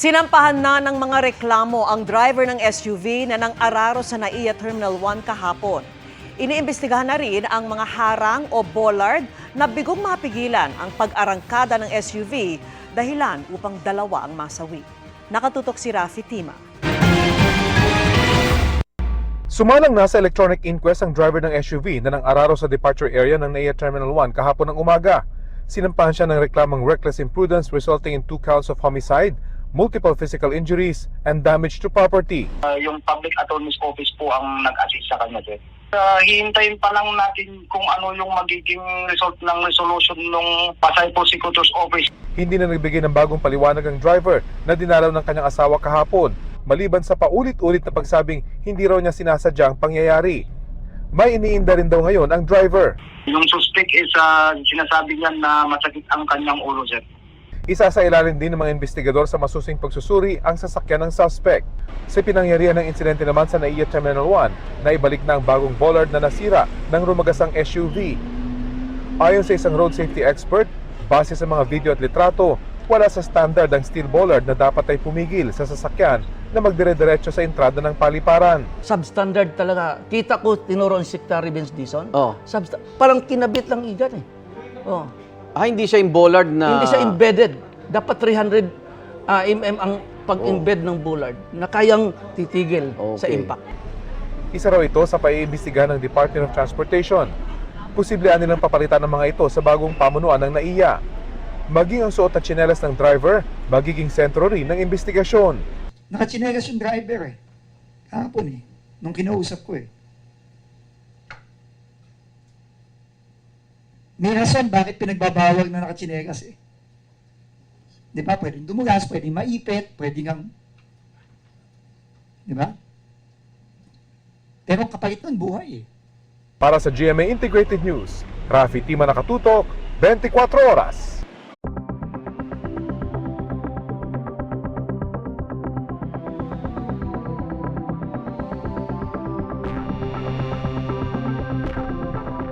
Sinampahan na ng mga reklamo ang driver ng SUV na nang-araro sa NAIA Terminal 1 kahapon. Iniimbestigahan na rin ang mga harang o bollard na bigong mapigilan ang pag-arangkada ng SUV dahilan upang dalawa ang masawi. Nakatutok si Rafi Tima. Sumalang na sa electronic inquest ang driver ng SUV na nang-araro sa departure area ng NAIA Terminal 1 kahapon ng umaga. Sinampahan siya ng reklamang reckless imprudence resulting in 2 counts of homicide, multiple physical injuries, and damage to property. Yung public attorney's office po ang nag-assist sa kanya, sir. Hihintayin pa lang natin kung ano yung magiging result ng resolution ng Pasay Prosecutor's Office. Hindi na nagbigay ng bagong paliwanag ang driver na dinalaw ng kanyang asawa kahapon, maliban sa paulit-ulit na pagsabing hindi raw niya sinasadya ang pangyayari. May iniinda rin daw ngayon ang driver. Yung suspect is sinasabi niya na masakit ang kanyang ulo, sir. Isa sa ilalim din ng mga investigador sa masusing pagsusuri ang sasakyan ng suspect. Sa pinangyarihan ng insidente naman sa NAIA Terminal 1, na ibalik na ang bagong bollard na nasira ng rumagasang SUV. Ayon sa isang road safety expert, base sa mga video at litrato, wala sa standard ang steel bollard na dapat ay pumigil sa sasakyan na magdire-diretso sa entrada ng paliparan. Substandard talaga. Kita ko, tinuro ang Secretary Vince Dizon. Oh. Parang kinabit lang igan eh. Oh. Hindi siya yung bollard na... Hindi siya embedded. Dapat 300 mm ang pag-embed ng bollard na kayang titigil sa impact. Isa raw ito sa paiimbestigahan ng Department of Transportation. Posible nilang papalitan ng mga ito sa bagong pamunuan ng NAIA. Maging ang suot at tsinelas ng driver, magiging sentro rin ng investigasyon. Nakatsinelas yung driver eh. Kahapon eh. Nung kinausap ko eh. May rason bakit pinagbabawal na nakatsinelas eh. Di ba? Pwedeng dumugas, pwedeng maipit, pwedeng ang... Di ba? Pero kapalit nun buhay eh. Para sa GMA Integrated News, Rafi Tima, nakatutok, 24 oras.